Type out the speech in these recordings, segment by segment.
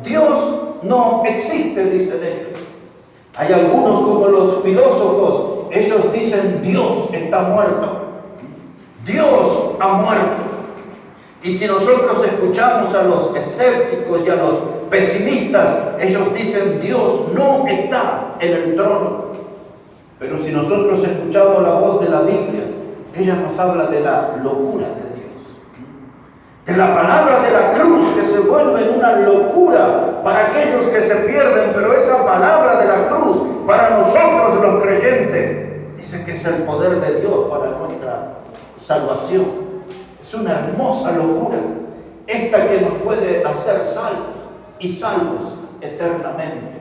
Dios no existe, dicen ellos. Hay algunos como los filósofos, ellos dicen Dios está muerto. Dios ha muerto. Y si nosotros escuchamos a los escépticos y a los pesimistas, ellos dicen Dios no está en el trono. Pero si nosotros escuchamos la voz de la Biblia, ella nos habla de la locura de Dios, de la palabra de la cruz, que se vuelve una locura para aquellos que se pierden, pero esa palabra de la cruz para nosotros los creyentes dice que es el poder de Dios para nuestra salvación. Es una hermosa locura esta que nos puede hacer salvos y salvos eternamente.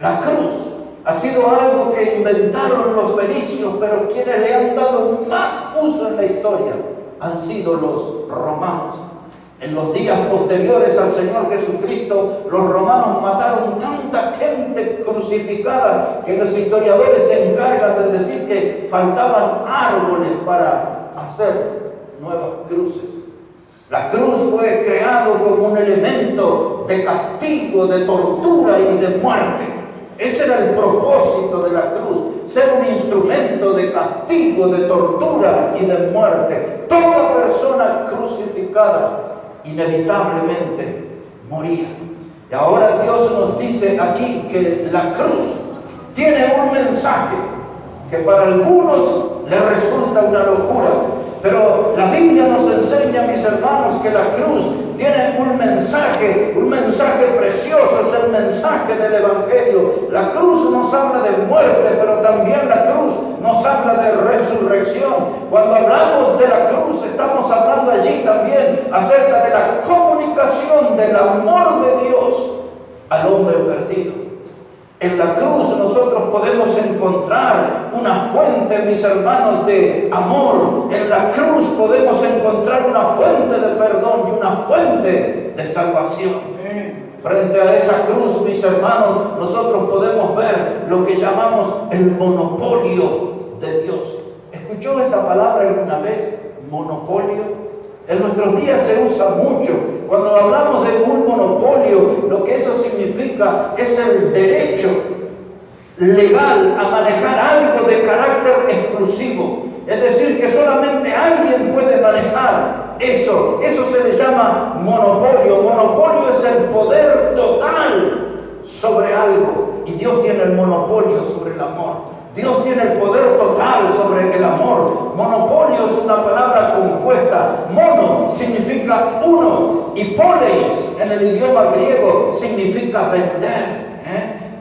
La cruz ha sido algo que inventaron los fenicios, pero quienes le han dado más uso en la historia han sido los romanos. En los días posteriores al Señor Jesucristo, los romanos mataron tanta gente crucificada que los historiadores se encargan de decir que faltaban árboles para hacer nuevas cruces. La cruz fue creado como un elemento de castigo, de tortura y de muerte. Ese era el propósito de la cruz, ser un instrumento de castigo, de tortura y de muerte. Toda persona crucificada inevitablemente moría. Y ahora Dios nos dice aquí que la cruz tiene un mensaje que para algunos les resulta una locura, pero la Biblia nos enseña, mis hermanos, que la cruz tiene un mensaje precioso, es el mensaje del Evangelio. La cruz nos habla de muerte, pero también la cruz nos habla de resurrección. Cuando hablamos de la cruz, estamos hablando allí también acerca de la comunicación del amor de Dios al hombre perdido. En la cruz nosotros podemos encontrar una fuente, mis hermanos, de amor. En la cruz podemos encontrar una fuente de perdón y una fuente de salvación. Frente a esa cruz, mis hermanos, nosotros podemos ver lo que llamamos el monopolio de Dios. ¿Escuchó esa palabra alguna vez? Monopolio. En nuestros días se usa mucho. Cuando hablamos de un monopolio, lo que eso significa es el derecho legal a manejar algo de carácter exclusivo. Es decir, que solamente alguien puede manejar eso. Eso se le llama monopolio. Monopolio es el poder total sobre algo. Y Dios tiene el monopolio sobre el amor. Dios tiene el poder total sobre el amor. Monopolio es una palabra compuesta. Mono significa uno y poleis en el idioma griego significa vender.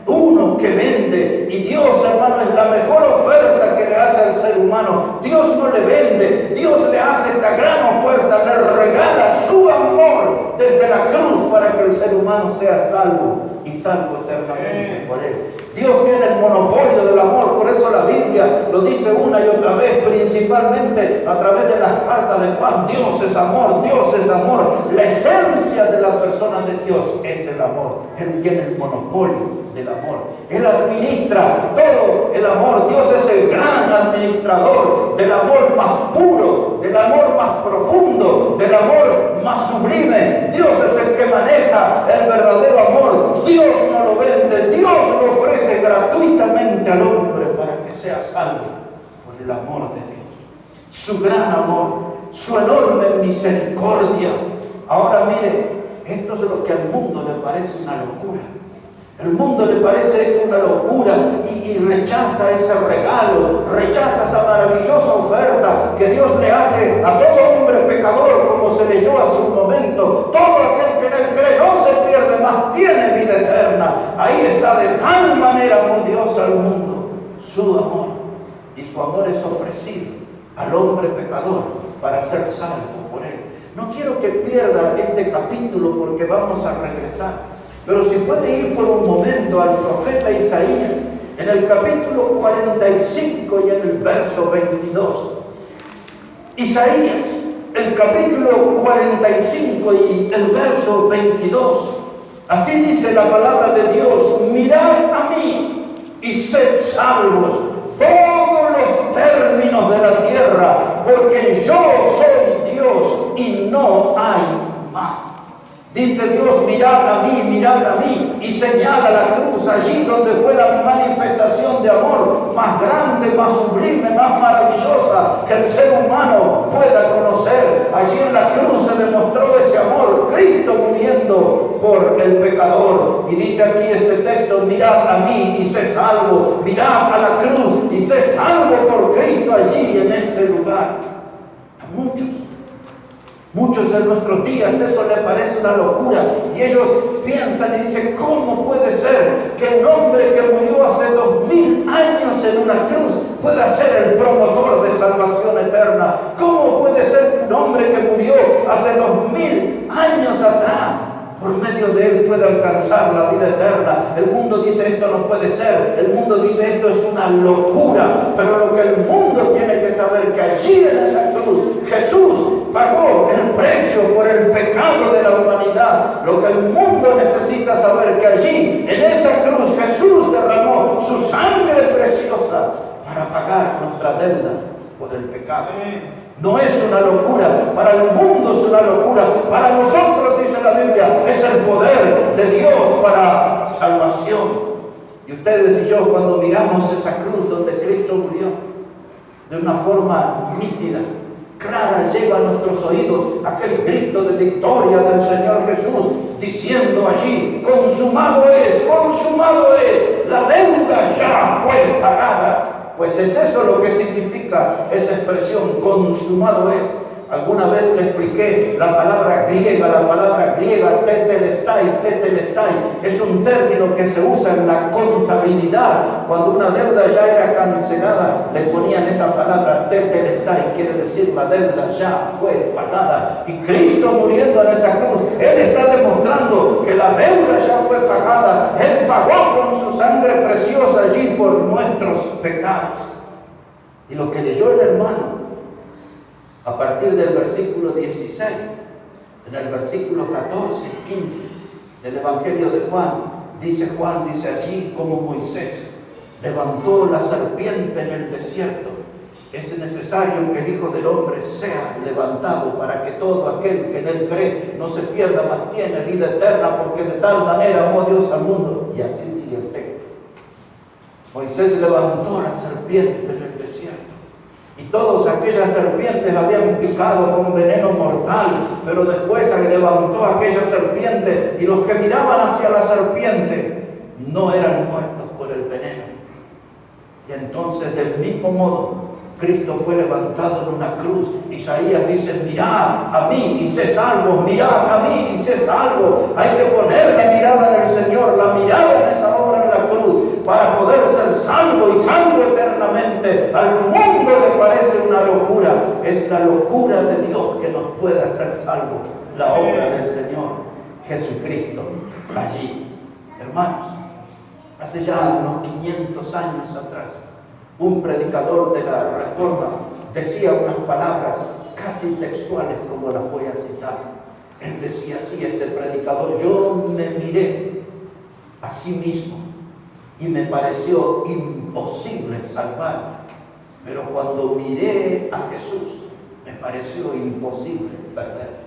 Uno que vende. Y Dios, hermano, es la mejor oferta que le hace al ser humano. Dios no le vende, Dios le hace esta gran oferta, le regala su amor desde la cruz para que el ser humano sea salvo y salvo eternamente por él. Dios tiene el monopolio del amor, por eso la Biblia lo dice una y otra vez, principalmente a través de las cartas de Juan. Dios es amor, Dios es amor. La esencia de la persona de Dios es el amor. Él tiene el monopolio del amor. Él administra todo el amor. Dios es el gran administrador del amor más puro, del amor más profundo, del amor más sublime. Dios es el que maneja el verdadero amor. Dios no lo vende, Dios lo ofrece gratuitamente al hombre para que sea salvo por el amor de Dios. Su gran amor, su enorme misericordia. Ahora mire, esto es lo que al mundo le parece una locura. El mundo le parece esto una locura y rechaza ese regalo, rechaza esa maravillosa oferta que Dios le hace a todo hombre pecador, como se leyó hace un momento. Todo aquel que en él cree no se pierde, mas tiene vida eterna. Ahí está, de tal manera amó Dios al mundo, su amor. Y su amor es ofrecido al hombre pecador para ser salvo por él. No quiero que pierda este capítulo porque vamos a regresar. Pero si puede ir por un momento al profeta Isaías, en el capítulo 45 y en el verso 22. Isaías, el capítulo 45 y el verso 22. Así dice la palabra de Dios: mirad a mí y sed salvos todos los términos de la tierra, porque yo soy Dios y no hay más. Dice Dios: mirad a mí, señala la cruz allí donde fue la manifestación de amor más grande, más sublime, más maravillosa que el ser humano pueda conocer. Allí en la cruz se demostró ese amor, Cristo muriendo por el pecador. Y dice aquí este texto: mirad a mí y sé salvo. Mirad a la cruz y sé salvo por Cristo allí en ese lugar. A muchos en nuestros días eso les parece una locura, y ellos piensan y dicen: ¿cómo puede ser que un hombre que murió hace 2000 años en una cruz pueda ser el promotor de salvación eterna? ¿Cómo puede ser que un hombre que murió hace 2000 años atrás, por medio de él, puede alcanzar la vida eterna? El mundo dice: esto no puede ser. El mundo dice: esto es una locura. Pero lo que el mundo tiene que saber, que allí en esa cruz Jesús pagó el precio por el pecado de la humanidad. Lo que el mundo necesita saber, que allí en esa cruz Jesús derramó su sangre preciosa para pagar nuestra deuda por el pecado. No es una locura, para el mundo es una locura, para nosotros, dice la Biblia, es el poder de Dios para salvación. Y ustedes y yo, cuando miramos esa cruz donde Cristo murió, de una forma nítida, clara, llega a nuestros oídos aquel grito de victoria del Señor Jesús, diciendo allí: consumado es, la deuda ya fue pagada. Pues es eso lo que significa esa expresión, consumado es. Alguna vez le expliqué la palabra griega tetelestai, es un término que se usa en la contabilidad. Cuando una deuda ya era cancelada, le ponían esa palabra tetelestai, quiere decir la deuda ya fue pagada. Y Cristo muriendo en esa cruz, Él está demostrando que la deuda ya fue pagada. Él pagó con su sangre preciosa allí por nuestros pecados. Y lo que leyó el hermano a partir del versículo 16, en el versículo 14 y 15 del Evangelio de Juan, dice allí: como Moisés levantó la serpiente en el desierto, es necesario que el Hijo del Hombre sea levantado, para que todo aquel que en él cree no se pierda, mas tiene vida eterna, porque de tal manera amó Dios al mundo. Y así sigue el texto. Moisés levantó la serpiente en el desierto, y todas aquellas serpientes habían picado con veneno mortal, pero después se levantó aquella serpiente, y los que miraban hacia la serpiente no eran muertos por el veneno. Y entonces, del mismo modo, Cristo fue levantado en una cruz. Isaías dice: mirad a mí y sé salvo, mirad a mí y sé salvo. Hay que poner la mirada en el Señor, la mirada en esa obra en la cruz, para poder ser salvo y salvo eternamente. Al mundo le parece una locura. Es la locura de Dios que nos pueda hacer salvo, la obra del Señor Jesucristo allí. Hermanos, hace ya unos 500 años atrás, un predicador de la Reforma decía unas palabras casi textuales, como las voy a citar. Él decía así, este predicador: yo me miré a sí mismo y me pareció imposible salvarme, pero cuando miré a Jesús me pareció imposible perderme.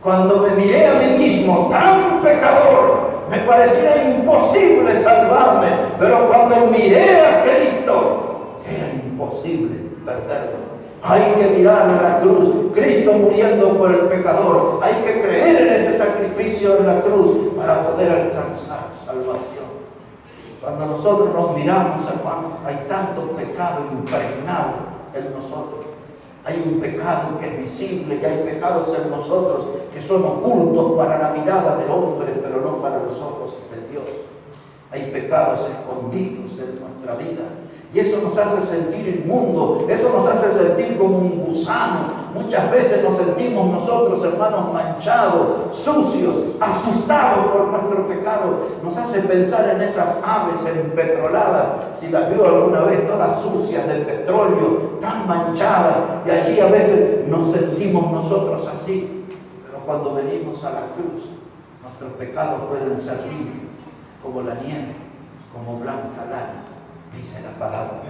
Cuando me miré a mí mismo tan pecador, me parecía imposible salvarme, pero cuando miré a Cristo, era imposible perderlo. Hay que mirar a la cruz, Cristo muriendo por el pecador. Hay que creer en ese sacrificio en la cruz para poder alcanzar salvación. Cuando nosotros nos miramos, hermanos, hay tanto pecado impregnado en nosotros. Hay un pecado que es visible, y hay pecados en nosotros que son ocultos para la mirada del hombre, pero no para los ojos de Dios. Hay pecados escondidos en nuestra vida, y eso nos hace sentir inmundo, eso nos hace sentir como un gusano. Muchas veces nos sentimos nosotros, hermanos, manchados, sucios, asustados por nuestro pecado. Nos hace pensar en esas aves empetroladas, si las vio alguna vez, todas sucias del petróleo, tan manchadas, y allí a veces nos sentimos nosotros así. Pero cuando venimos a la cruz, nuestros pecados pueden ser limpios, como la nieve, como blanca lana, dice la palabra.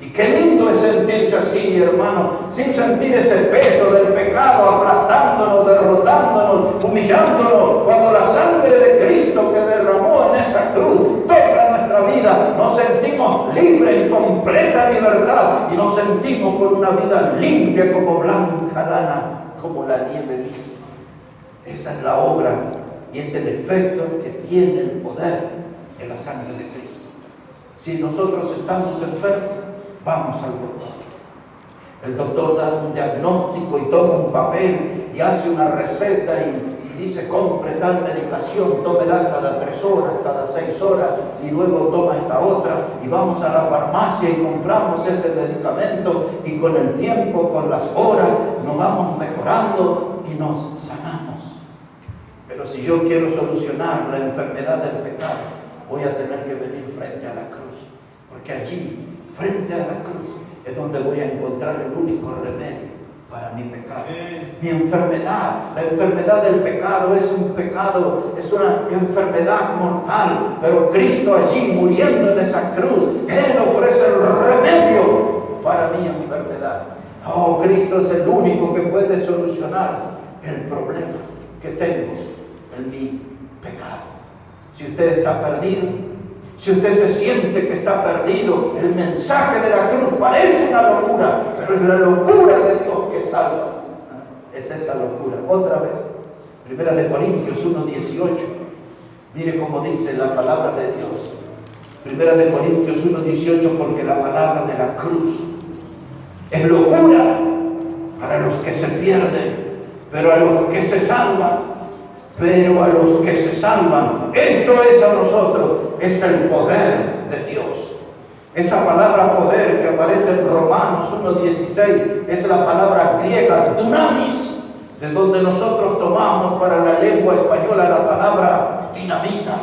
Y qué lindo es sentirse así, mi hermano, sin sentir ese peso del pecado aplastándonos, derrotándonos, humillándonos, cuando la sangre de Cristo completa libertad y nos sentimos con una vida limpia como blanca lana, como la nieve misma. Esa es la obra y es el efecto que tiene el poder de la sangre de Cristo. Si nosotros estamos enfermos, vamos al doctor. El doctor da un diagnóstico y toma un papel y hace una receta y dice: compre tal medicación, tómela cada 3 horas, cada 6 horas, y luego toma esta otra, y vamos a la farmacia y compramos ese medicamento, y con el tiempo, con las horas, nos vamos mejorando y nos sanamos. Pero si yo quiero solucionar la enfermedad del pecado, voy a tener que venir frente a la cruz, porque allí, frente a la cruz, es donde voy a encontrar el único remedio para mi pecado. Mi enfermedad, la enfermedad del pecado es un pecado, es una enfermedad mortal, pero Cristo allí muriendo en esa cruz, Él ofrece el remedio para mi enfermedad. Oh, Cristo es el único que puede solucionar el problema que tengo en mi pecado. Si usted está perdido, si usted se siente que está perdido, el mensaje de la cruz parece una locura, pero es la locura de Dios que salva. Es esa locura. Otra vez, 1 Corintios 1:18. Mire cómo dice la palabra de Dios. 1 Corintios 1:18, porque la palabra de la cruz es locura para los que se pierden, pero a los que se salvan. Pero a los que se salvan, esto es a nosotros, es el poder de Dios. Esa palabra poder que aparece en Romanos 1:16 es la palabra griega dunamis, de donde nosotros tomamos para la lengua española la palabra dinamita.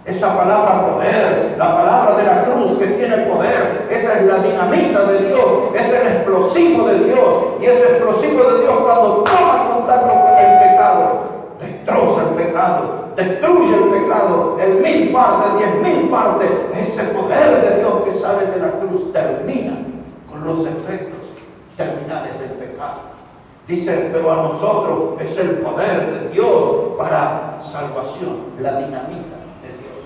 Esa palabra poder, la palabra de la cruz que tiene poder, esa es la dinamita de Dios, es el explosivo de Dios. Y ese explosivo de Dios, cuando toma contacto con el pecado, destroza el pecado, destruye el pecado en 1000 partes, 10.000 partes. Ese poder de Dios que sale de la cruz termina con los efectos terminales del pecado. Dice: pero a nosotros es el poder de Dios para salvación, la dinamita de Dios.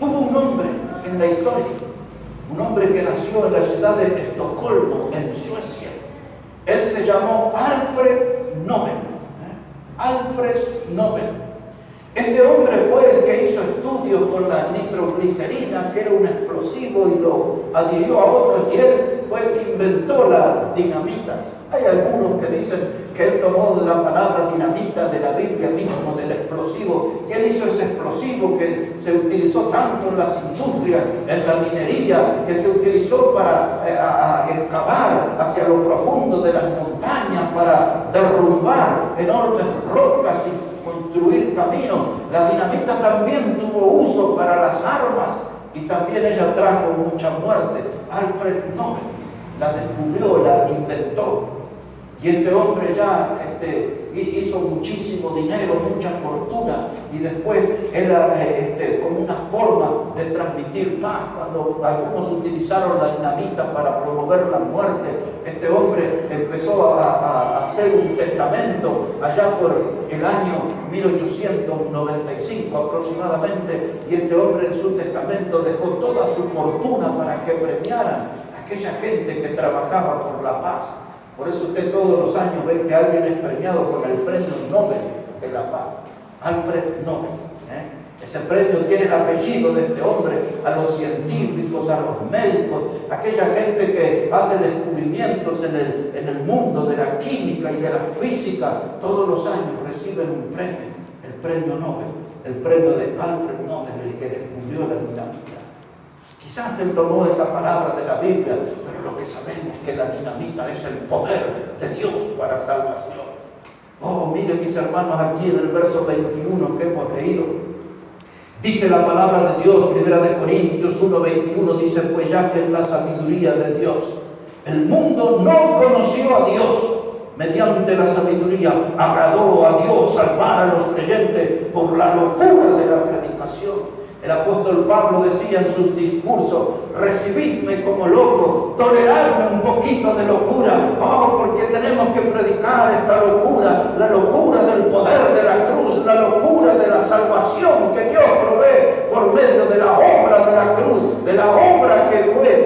Hubo un hombre en la historia, un hombre que nació en la ciudad de Estocolmo, en Suecia. Él se llamó Alfred Nobel. Alfred Nobel. Este hombre fue el que hizo estudios con la nitroglicerina, que era un explosivo, y lo adhirió a otros, y él fue el que inventó la dinamita. Hay algunos que dicen que él tomó de la palabra dinamita de la Biblia mismo, del explosivo, y él hizo ese explosivo que se utilizó tanto en las industrias, en la minería, que se utilizó para excavar hacia lo profundo de las montañas, para derrumbar enormes rocas y construir caminos. La dinamita también tuvo uso para las armas, y también ella trajo mucha muerte. Alfred Nobel la descubrió, la inventó. Y este hombre ya hizo muchísimo dinero, mucha fortuna, y después era como una forma de transmitir paz. Cuando algunos utilizaron la dinamita para promover la muerte, este hombre empezó a hacer un testamento allá por el año 1895 aproximadamente, y este hombre en su testamento dejó toda su fortuna para que premiaran a aquella gente que trabajaba por la paz. Por eso usted todos los años ve que alguien es premiado con el premio Nobel de la Paz, Alfred Nobel. Ese premio tiene el apellido de este hombre. A los científicos, a los médicos, a aquella gente que hace descubrimientos en el mundo de la química y de la física, todos los años reciben un premio, el premio Nobel, el premio de Alfred Nobel, el que descubrió la dinamita. Quizás él tomó esa palabra de la Biblia, pero lo que sabemos es que la dinamita es el poder de Dios para salvación. Oh, miren mis hermanos, aquí en el verso 21 que hemos leído, dice la palabra de Dios, 1 Corintios 1:21, dice: pues ya que en la sabiduría de Dios el mundo no conoció a Dios, mediante la sabiduría agradó a Dios salvar a los creyentes por la locura de la predicación. El apóstol Pablo decía en sus discursos: recibidme como loco, toleradme un poquito de locura. Oh, porque tenemos que predicar esta locura, la locura del poder de la cruz, la locura de la salvación que Dios provee por medio de la obra de la cruz, de la obra que fue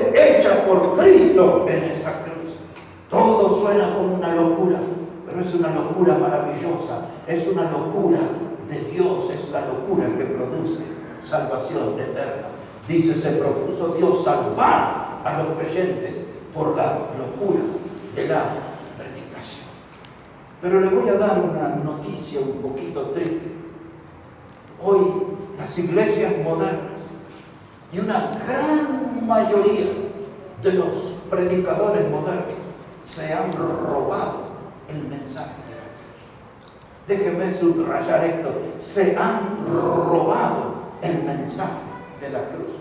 locura maravillosa, es una locura de Dios, es la locura que produce salvación eterna. Dice, se propuso Dios salvar a los creyentes por la locura de la predicación. Pero le voy a dar una noticia un poquito triste. Hoy las iglesias modernas y una gran mayoría de los predicadores modernos se han robado el mensaje de la cruz. Déjeme subrayar esto, se han robado el mensaje de la cruz.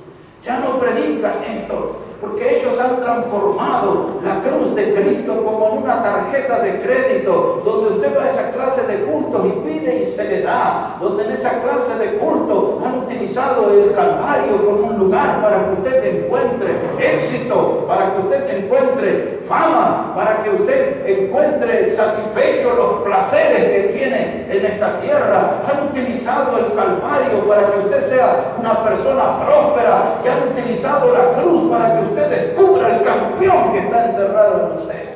Ya no predican esto, porque ellos han transformado la cruz de Cristo como en una tarjeta de crédito, donde usted va a esa clase de cultos y pide y se le da, donde en esa clase de culto han utilizado el Calvario como un lugar para que usted encuentre éxito, para que usted encuentre fama, para que usted encuentre satisfechos los placeres que tiene en esta tierra. Han utilizado el Calvario para que usted sea una persona próspera y han utilizado la cruz para que usted descubra el campeón que está encerrado en usted.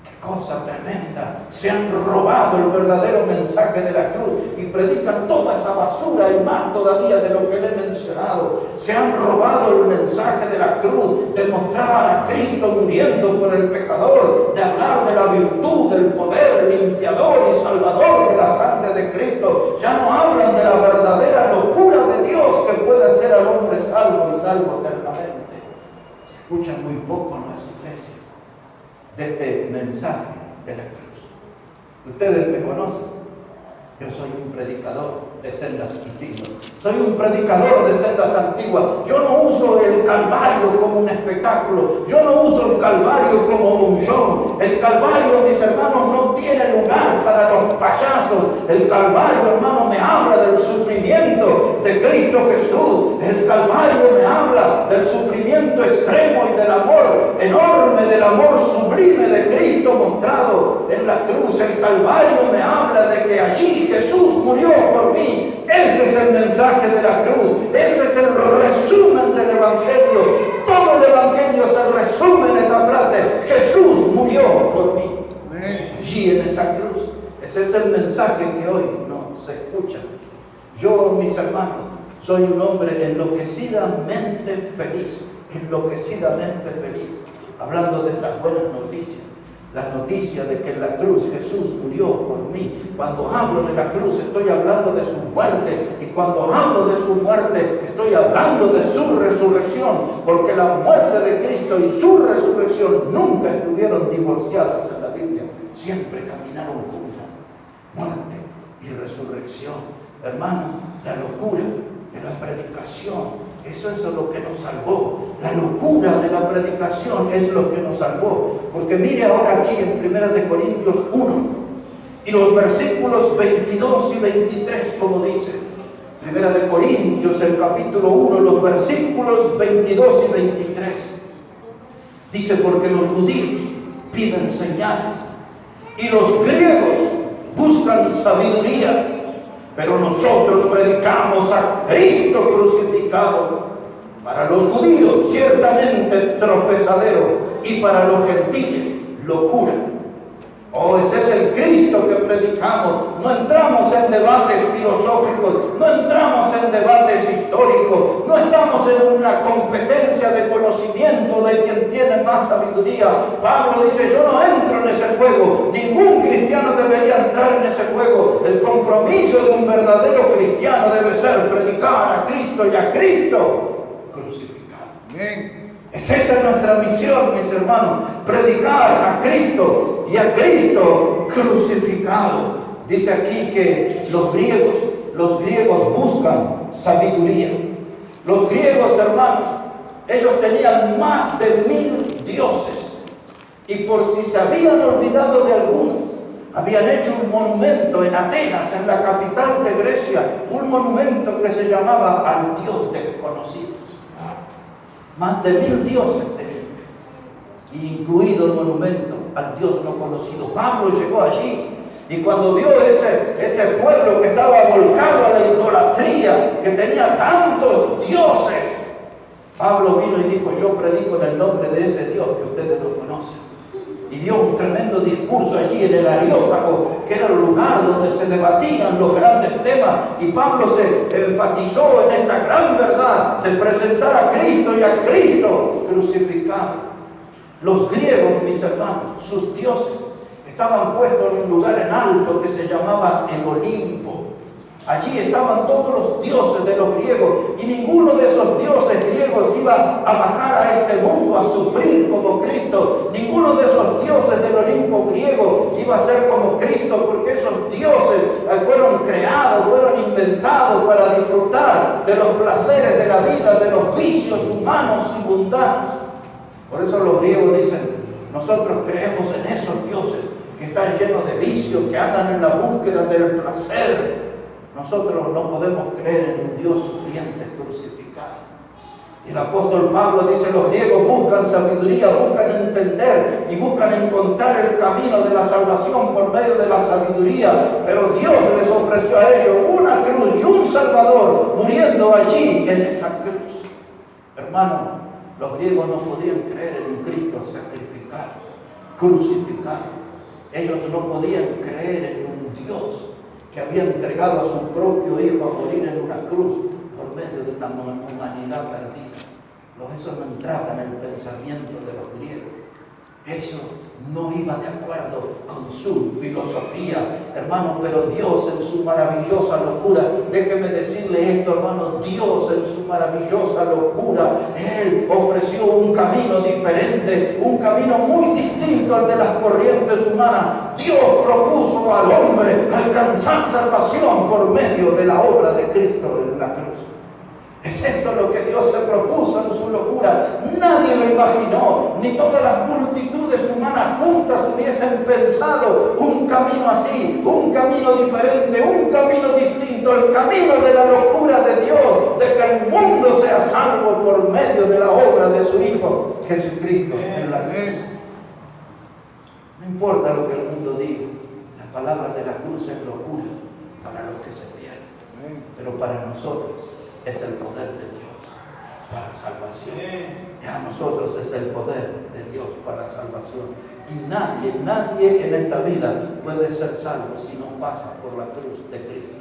¡Qué cosa tremenda! Se han robado el verdadero mensaje de la cruz y predican toda esa basura y más todavía de lo que le he mencionado. Se han robado el mensaje de la cruz, de mostrar a Cristo muriendo por el pecador, de hablar de la virtud, del poder limpiador y salvador de la sangre de Cristo. Ya no hablan de la verdadera locura de Dios que puede hacer al hombre salvo y salvo eternamente. Se escuchan muy poco en las iglesias de este mensaje de la cruz. Ustedes me conocen. Yo soy un predicador de sendas antiguas. Soy un predicador de sendas antiguas. Yo no uso el Calvario como un espectáculo. Yo no uso el Calvario como un show. El Calvario, mis hermanos, no tiene lugar para los payasos. El Calvario, hermano, me habla del sufrimiento de Cristo Jesús. El Calvario me habla del sufrimiento extremo y del amor enorme, del amor sublime de Cristo mostrado en la cruz. El Calvario me habla de que allí Jesús murió por mí. Ese es el mensaje de la cruz. Ese es el resumen del Evangelio. Todo el Evangelio se resume en esa frase: Jesús murió por mí. Allí en esa cruz. Ese es el mensaje que hoy no se escucha. Yo, mis hermanos, soy un hombre enloquecidamente feliz. Enloquecidamente feliz. Hablando de estas buenas noticias. La noticia de que en la cruz Jesús murió por mí. Cuando hablo de la cruz estoy hablando de su muerte, y cuando hablo de su muerte estoy hablando de su resurrección, porque la muerte de Cristo y su resurrección nunca estuvieron divorciadas en la Biblia, siempre caminaron juntas, muerte y resurrección. Hermanos, la locura de la predicación, eso es lo que nos salvó. La locura de la predicación es lo que nos salvó. Porque mire ahora aquí en 1 Corintios 1 y los versículos 22 y 23, como dice. 1 Corintios, el capítulo 1, los versículos 22 y 23. Dice, porque los judíos piden señales y los griegos buscan sabiduría, pero nosotros predicamos a Cristo crucificado. Para los judíos, ciertamente tropezadero, y para los gentiles, locura. Oh, ese es el Cristo que predicamos. No entramos en debates filosóficos, no entramos en debates históricos, no estamos en una competencia de conocimiento de quien tiene más sabiduría. Pablo dice, yo no entro en ese juego. Ningún cristiano debería entrar en ese juego. El compromiso de un verdadero cristiano debe ser predicar a Cristo y a Cristo crucificado. Bien. Esa es nuestra misión, mis hermanos, predicar a Cristo y a Cristo crucificado. Dice aquí que los griegos buscan sabiduría. Los griegos, hermanos, ellos tenían más de 1000 dioses, y por si se habían olvidado de alguno, habían hecho un monumento en Atenas, en la capital de Grecia, un monumento que se llamaba al Dios desconocido. Más de 1000 dioses tenían, incluido el monumento al Dios no conocido. Pablo llegó allí y cuando vio ese pueblo que estaba volcado a la idolatría, que tenía tantos dioses, Pablo vino y dijo, yo predico en el nombre de ese Dios que ustedes no conocen. y dio un tremendo discurso allí en el Areópago, que era el lugar donde se debatían los grandes temas, y Pablo se enfatizó en esta gran verdad de presentar a Cristo y a Cristo crucificado. Los griegos, mis hermanos, sus dioses, estaban puestos en un lugar en alto que se llamaba el Olimpo. Allí estaban todos los dioses de los griegos, y ninguno de esos dioses griegos iba a bajar a este mundo a sufrir como Cristo. Ninguno de esos dioses del Olimpo griego iba a ser como Cristo, porque esos dioses fueron creados, fueron inventados para disfrutar de los placeres de la vida, de los vicios humanos y mundanos. Por eso los griegos dicen: nosotros creemos en esos dioses que están llenos de vicios, que andan en la búsqueda del placer. Nosotros no podemos creer en un Dios sufriente crucificado. Y el apóstol Pablo dice: los griegos buscan sabiduría, buscan entender y buscan encontrar el camino de la salvación por medio de la sabiduría, pero Dios les ofreció a ellos una cruz y un Salvador muriendo allí en esa cruz. Hermano, los griegos no podían creer en un Cristo sacrificado, crucificado. Ellos no podían creer en un Dios que había entregado a su propio Hijo a morir en una cruz por medio de una humanidad perdida. Eso no entraba en el pensamiento de los griegos. Eso no iba de acuerdo con su filosofía, hermano, pero Dios en su maravillosa locura, déjeme decirle esto, hermano, Dios en su maravillosa locura, Él ofreció un camino diferente, un camino muy distinto al de las corrientes humanas. Dios propuso al hombre alcanzar salvación por medio de la obra de Cristo en la cruz. Es eso lo que Dios se propuso en su locura. Nadie lo imaginó, ni todas las multitudes humanas juntas hubiesen pensado un camino así, un camino diferente, un camino distinto, el camino de la locura de Dios, de que el mundo sea salvo por medio de la obra de su Hijo Jesucristo en la cruz. No importa lo que el mundo diga, la palabra de la cruz es locura para los que se pierden, pero para nosotros es el poder de Dios para salvación. Y a nosotros es el poder de Dios para salvación. Y nadie en esta vida puede ser salvo si no pasa por la cruz de Cristo.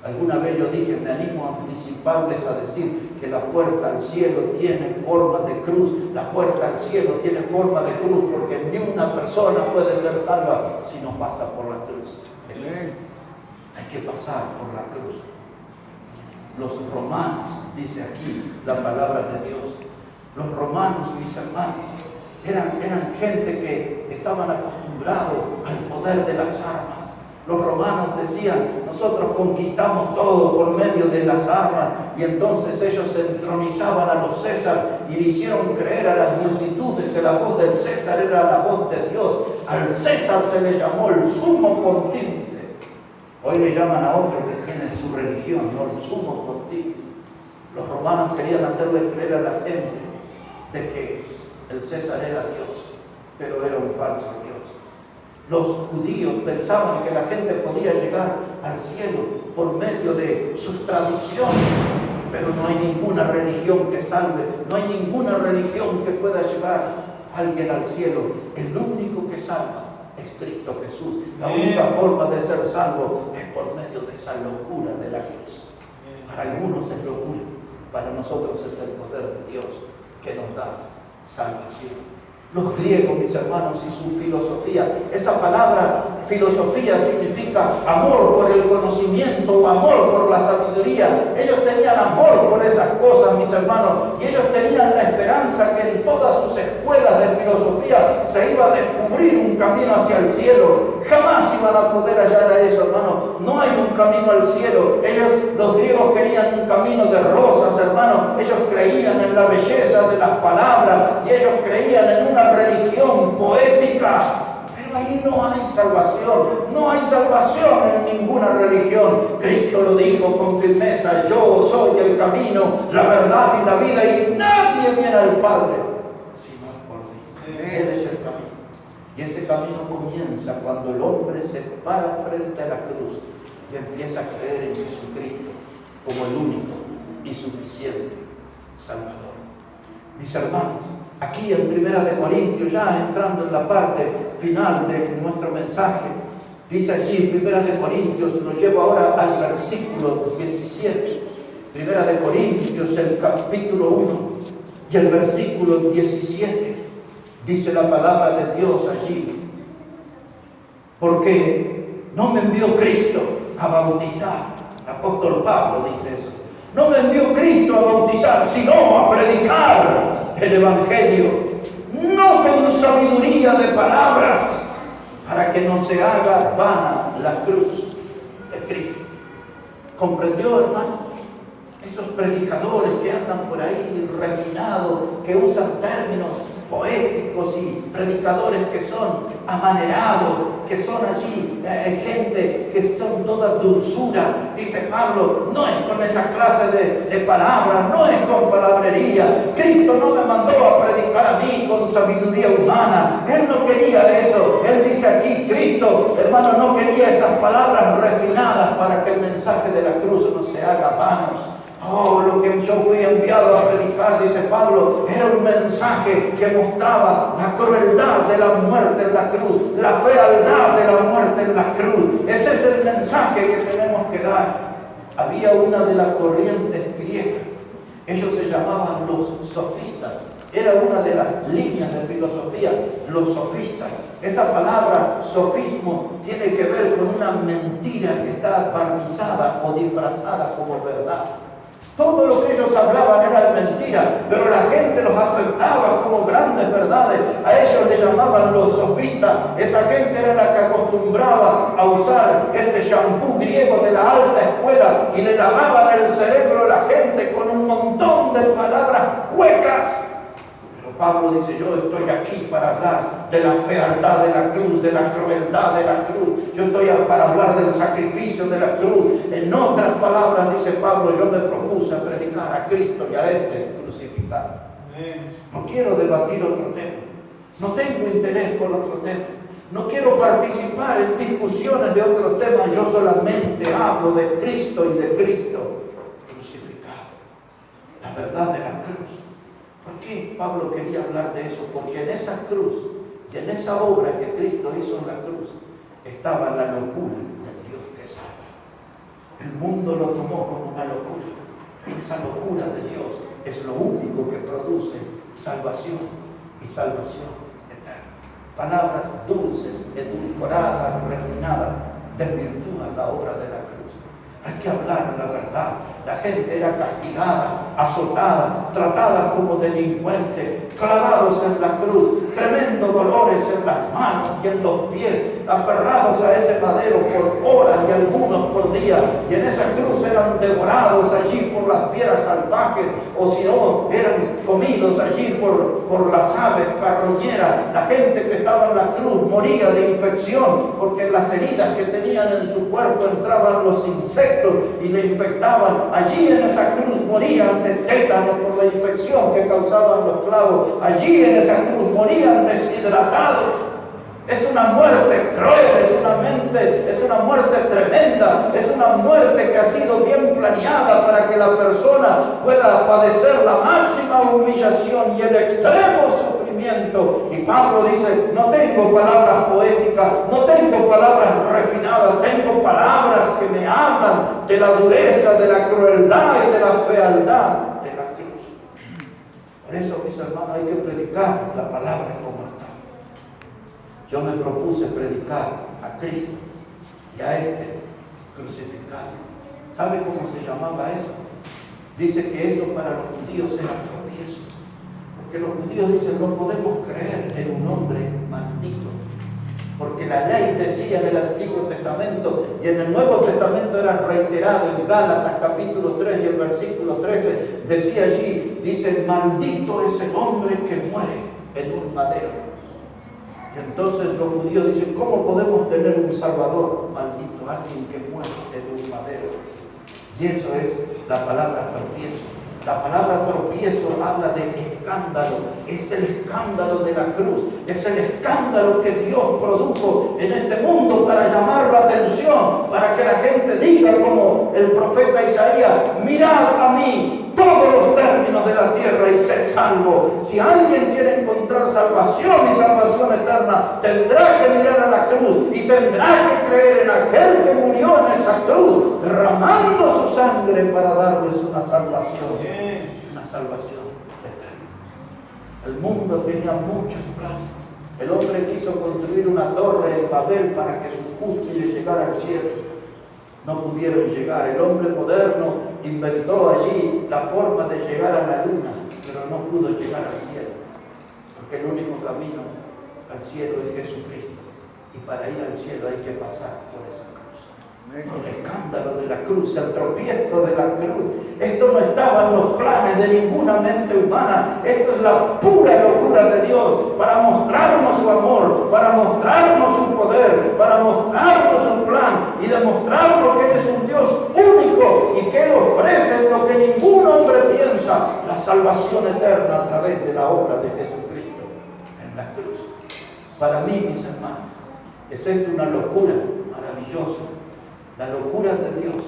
Alguna vez yo dije, me animo a anticiparles a decir que la puerta al cielo tiene forma de cruz. La puerta al cielo tiene forma de cruz porque ni una persona puede ser salva si no pasa por la cruz. Hay que pasar por la cruz. Los romanos, dice aquí la palabra de Dios, los romanos, mis hermanos, eran gente que estaban acostumbrados al poder de las armas. Los romanos decían, nosotros conquistamos todo por medio de las armas, y entonces ellos se entronizaban a los César y le hicieron creer a las multitudes que la voz del César era la voz de Dios. Al César se le llamó el sumo pontífice. Hoy le llaman a otro que tiene su religión, no el sumo pontífice. Los romanos querían hacerle creer a la gente de que el César era Dios, pero era un falso Dios. Los judíos pensaban que la gente podía llegar al cielo por medio de sus tradiciones, pero no hay ninguna religión que salve, no hay ninguna religión que pueda llevar a alguien al cielo. El único que salva es Cristo Jesús. La única forma de ser salvo es por medio de esa locura de la cruz. Para algunos es locura, para nosotros es el poder de Dios que nos da salvación. Los griegos, mis hermanos, y su filosofía, esa palabra filosofía significa amor por el conocimiento o amor por la sabiduría. Ellos tenían amor por esas cosas, mis hermanos, y ellos tenían la esperanza que en todas sus escuelas de filosofía se iba a descubrir un camino hacia el cielo. Jamás iban a poder hallar a eso, hermano. No hay un camino al cielo. Los griegos querían un camino de rosas, hermano. Ellos creían en la belleza de las palabras y ellos creían en una religión poética. Pero ahí no hay salvación. No hay salvación en ninguna religión. Cristo lo dijo con firmeza: yo soy el camino, la verdad y la vida, y nadie viene al Padre si no es por mí. Él es el camino. Y ese camino comienza cuando el hombre se para frente a la cruz y empieza a creer en Jesucristo como el único y suficiente Salvador. Mis hermanos, aquí en 1 Corintios, ya entrando en la parte final de nuestro mensaje. Dice allí, Primera de Corintios, lo llevo ahora al versículo 17. Primera de Corintios, el capítulo 1 y el versículo 17. Dice la palabra de Dios allí. Porque no me envió Cristo a bautizar. El apóstol Pablo dice eso. No me envió Cristo a bautizar, sino a predicar el Evangelio. No con sabiduría de palabras, para que no se haga vana la cruz de Cristo. ¿Comprendió, hermano? Esos predicadores que andan por ahí refinados, que usan términos poéticos y predicadores que son amanerados, que son allí gente que son toda dulzura. Dice Pablo, no es con esa clase de palabras, no es con palabrería. Cristo no me mandó a predicar a mí con sabiduría humana. Él no quería eso. Él dice aquí, Cristo, hermano, no quería esas palabras refinadas para que el mensaje de la cruz no se haga vano. Oh, lo que yo fui enviado a predicar, dice Pablo, era un mensaje que mostraba la crueldad de la muerte en la cruz, la fealdad de la muerte en la cruz. Ese es el mensaje que tenemos que dar. Había una de las corrientes griegas, ellos se llamaban los sofistas. Era una de las líneas de filosofía, los sofistas. Esa palabra sofismo tiene que ver con una mentira que está barnizada o disfrazada como verdad. Todo lo que ellos hablaban era mentira, pero la gente los aceptaba como grandes verdades. A ellos le llamaban los sofistas. Esa gente era la que acostumbraba a usar ese shampoo griego de la alta escuela y le lavaban el cerebro a la gente con un montón de palabras huecas. Pablo dice, yo estoy aquí para hablar de la fealdad de la cruz, de la crueldad de la cruz. Yo estoy para hablar del sacrificio de la cruz. En otras palabras, dice Pablo, yo me propuse predicar a Cristo y a este crucificado. No quiero debatir otro tema. No tengo interés por otro tema. No quiero participar en discusiones de otro tema. Yo solamente hablo de Cristo y de Cristo crucificado. La verdad de la cruz. ¿Por qué Pablo quería hablar de eso? Porque en esa cruz y en esa obra que Cristo hizo en la cruz estaba la locura del Dios que salva. El mundo lo tomó como una locura. Pero esa locura de Dios es lo único que produce salvación y salvación eterna. Palabras dulces, edulcoradas, refinadas, desvirtúan la obra de la cruz. Hay que hablar la verdad. La gente era castigada, azotada, tratada como delincuentes, clavados en la cruz, tremendos dolores en las manos y en los pies, aferrados a ese madero por horas y algunos por día, y en esa cruz eran devorados allí por las fieras salvajes, o si no, eran comidos allí por las aves carroñeras. La gente que estaba en la cruz moría de infección, porque en las heridas que tenían en su cuerpo entraban los insectos y le infectaban. Allí en esa cruz morían de tétano por la infección que causaban los clavos. Allí en esa cruz morían deshidratados. Es una muerte cruel, es una muerte tremenda, es una muerte que ha sido bien planeada para que la persona pueda padecer la máxima humillación y el extremo sufrimiento. Y Pablo dice, no tengo palabras poéticas, no tengo palabras refinadas, tengo palabras que me hablan de la dureza, de la crueldad y de la fealdad de la cruz. Por eso, mis hermanos, hay que predicar la palabra como está. Yo me propuse predicar a Cristo y a este crucificado. ¿Sabe cómo se llamaba eso? Dice que esto para los judíos era tropiezo. Porque los judíos dicen, no podemos creer en un hombre maldito. Porque la ley decía en el Antiguo Testamento y en el Nuevo Testamento era reiterado en Gálatas capítulo 3 y el versículo 13. Decía allí, dice, maldito es el hombre que muere en un madero. Y entonces los judíos dicen, ¿cómo podemos tener un Salvador maldito? Alguien que muere en un madero. Y eso es la palabra tropiezo. La palabra tropiezo habla de escándalo. Es el escándalo de la cruz. Es el escándalo que Dios produjo en este mundo para llamar la atención, para que la gente diga como el profeta Isaías: mirad a mí todos los términos de la tierra y sé salvo. Si alguien quiere encontrar salvación y salvación eterna, tendrá que mirar a la cruz y tendrá que creer en aquel que murió en esa cruz, derramando su sangre para darles una salvación. Una salvación eterna. El mundo tenía muchos planes. El hombre quiso construir una torre en Babel para que su cúspide llegara al cielo. No pudieron llegar. El hombre moderno inventó allí la forma de llegar a la luna, pero no pudo llegar al cielo, porque el único camino al cielo es Jesucristo, y para ir al cielo hay que pasar por esa cruz. El escándalo de la cruz, el tropiezo de la cruz, esto no estaba en los planes de ninguna mente humana. Esto es la pura locura de Dios para mostrarnos su amor, para mostrarnos su poder, para mostrarnos su plan y demostrarnos que Él es un Dios único y que Él ofrece lo que ningún hombre piensa: la salvación eterna a través de la obra de Jesucristo en la cruz. Para mí, mis hermanos, es esto una locura maravillosa. La locura de Dios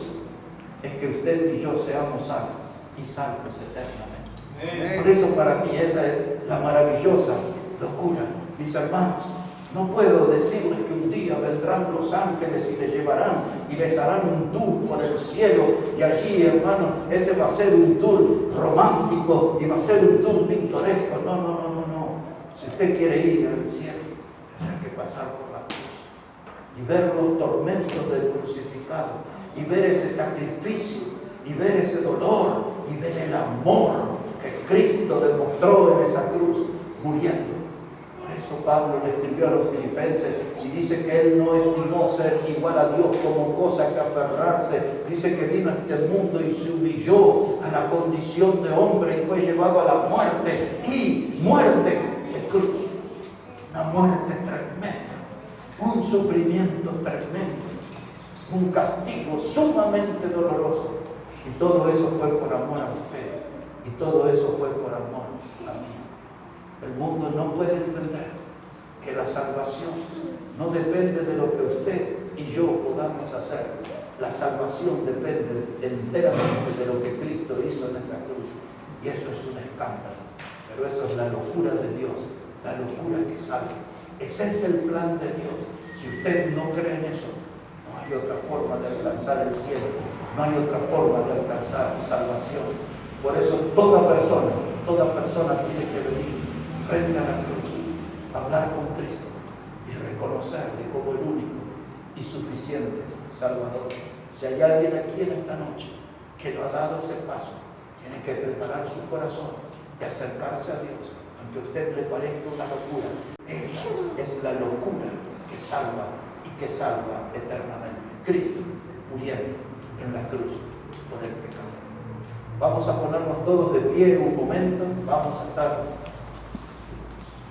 es que usted y yo seamos salvos y salvos eternamente. Por eso para mí esa es la maravillosa locura. Mis hermanos, no puedo decirles que un día vendrán los ángeles y les llevarán y les harán un tour por el cielo, y allí, hermanos, ese va a ser un tour romántico y va a ser un tour pintoresco. No. Si usted quiere ir al cielo, tendrá que pasar por la cruz y ver los tormentos del crucificado, y ver ese sacrificio, y ver ese dolor, y ver el amor que Cristo demostró en esa cruz muriendo. Por eso Pablo le escribió a los filipenses y dice que él no estimó ser igual a Dios como cosa que aferrarse. Dice que vino a este mundo y se humilló a la condición de hombre y fue llevado a la muerte, y muerte de cruz. Una muerte tremenda, un sufrimiento tremendo, un castigo sumamente doloroso. Y todo eso fue por amor a usted, y todo eso fue por amor a mí. El mundo no puede entender que la salvación no depende de lo que usted y yo podamos hacer. La salvación depende enteramente de lo que Cristo hizo en esa cruz. Y eso es un escándalo. Pero eso es la locura de Dios, la locura que salva. Ese es el plan de Dios. Si usted no cree en eso, no hay otra forma de alcanzar el cielo. No hay otra forma de alcanzar salvación. Por eso toda persona tiene que venir frente a la cruz, hablar con Cristo y reconocerle como el único y suficiente Salvador. Si hay alguien aquí en esta noche que no ha dado ese paso, tiene que preparar su corazón y acercarse a Dios, aunque a usted le parezca una locura. Esa es la locura que salva y que salva eternamente. Cristo muriendo en la cruz por el pecado. Vamos a ponernos todos de pie un momento. Vamos a estar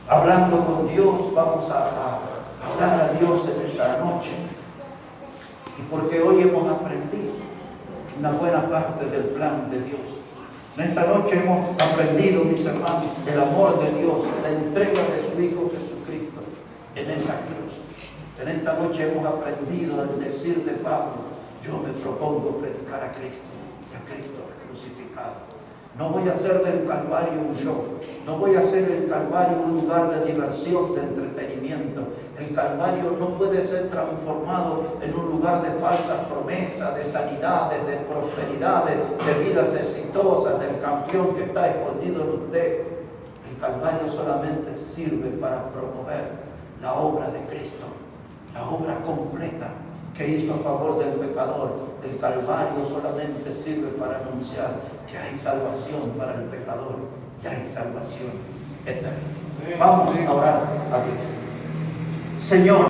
hablando con Dios. Vamos a hablar a Dios en esta noche. Y porque hoy hemos aprendido una buena parte del plan de Dios. En esta noche hemos aprendido, mis hermanos, el amor de Dios, la entrega de su Hijo Jesucristo en esa cruz. En esta noche hemos aprendido el decir de Pablo: yo me propongo predicar a Cristo y a Cristo crucificado. No voy a hacer del Calvario un show. No voy a hacer el Calvario un lugar de diversión, de entretenimiento. El Calvario no puede ser transformado en un lugar de falsas promesas, de sanidades, de prosperidades, de vidas exitosas, del campeón que está escondido en usted. El Calvario solamente sirve para promover la obra de Cristo, la obra completa que hizo a favor del pecador. El Calvario solamente sirve para anunciar que hay salvación para el pecador y hay salvación eterna. Vamos a orar a Dios. Señor,